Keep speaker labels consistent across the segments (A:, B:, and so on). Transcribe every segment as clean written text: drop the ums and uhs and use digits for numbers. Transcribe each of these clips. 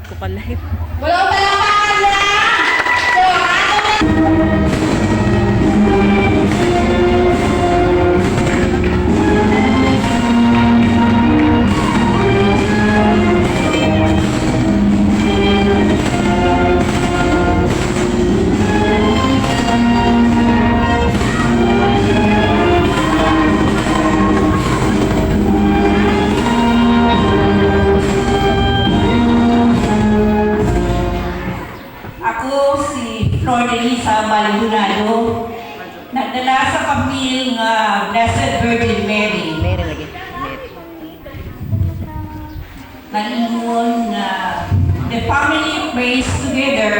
A: ko pa-live.
B: Walang palakpakan lang! So, nagdala sa pamilyang Blessed Virgin Mary.
A: Mary lagi.
B: Nag-ingon na the family prays together,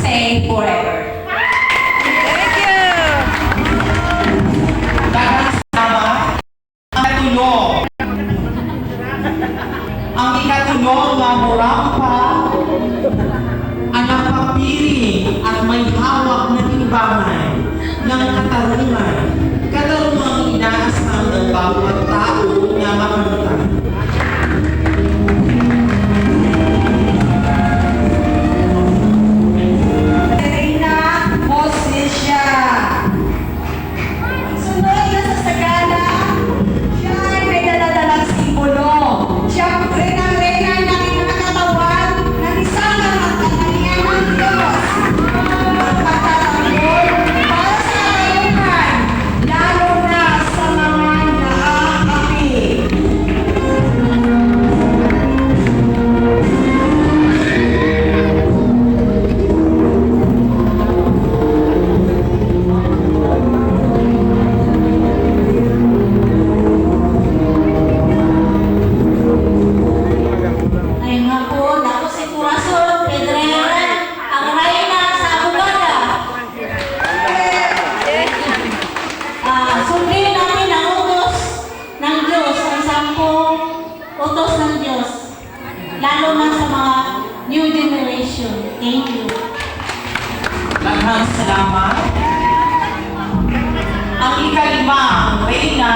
B: stay forever.
A: Thank you!
C: Daghang salamat ang katulong. Ang ikatulong nga murampa ang nagpapiling at may hawak na timbangan ng katarungan. Katarungang inaasam ng bawat tao na makamtan.
B: Serena Mosisya. Ang sunod na sa sagana, siya ay may daladalang simbolo. Siyempre ng reyna ng kinakatawan ng isang katangian ng Diyos. Magpatatanggol para sa karungan, lalo na sa mga naaapi. Ay nga po, ako si Corazon Pedreira, ang reyna sa Abogada. Sundin natin ang utos ng Diyos, ang 10 utos ng Diyos, lalo na sa mga new generation. Thank you.
C: Daghang salamat. Ang ikalimang reyna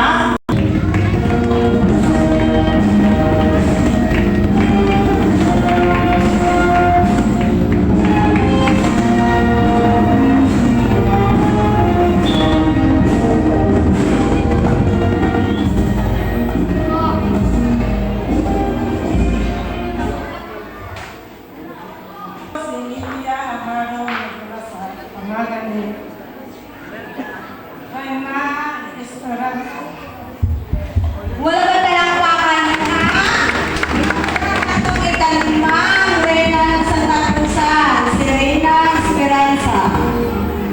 B: Wala ba talakpakan ha? Itong ikalimang reyna ng Santa Cruzan, si Reyna Esperanza.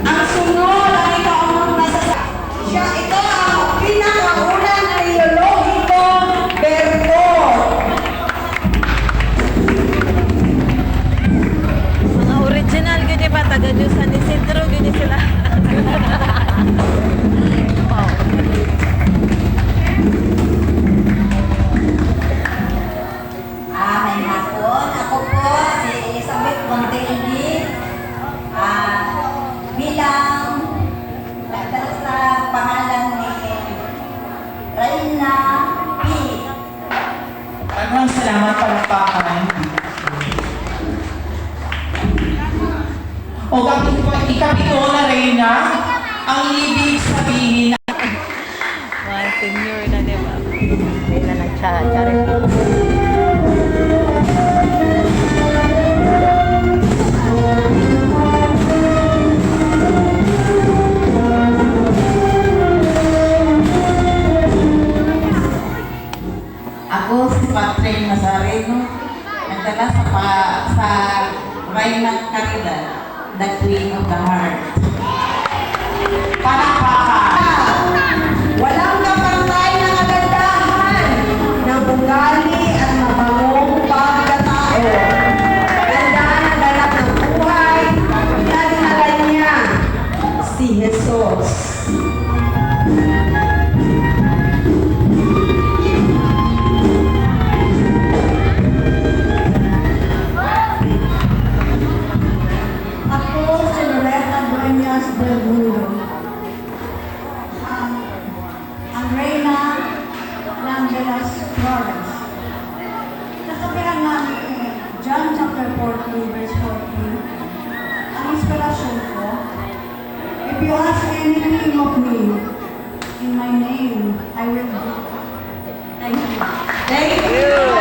B: Ang sunod ang ikaunang nasa siya, ito ang pinakaunang teologikong bertot.
A: Mga original gini ba? Taga-Diyos San Isidro gini sila. Wow.
B: May hapon. Ako po si Elizabeth Monteini. Bilang nagdala sa pangalan ni Reyna P.
C: daghang salamat palakpakan. O ikapito na reyna, ang ibig sabihin
A: Mga senior na diba? Hindi na nag-charity.
B: Ako si Patrick Nazareno. Nagdala sa Reyna Caridad, the Queen of the Heart.
C: palakpakan.
B: Walang kapantay na kagandahan ng ugali at mabangong pagkatao. Ganda na ganap ng buhay na dinala niya, si Jesus. Ako si Loretta Dueñas del Mundo. 14, verse 14. Ang inspirasyon ko, if you ask anything of me, in my name, I will do. Thank you.
C: Thank you!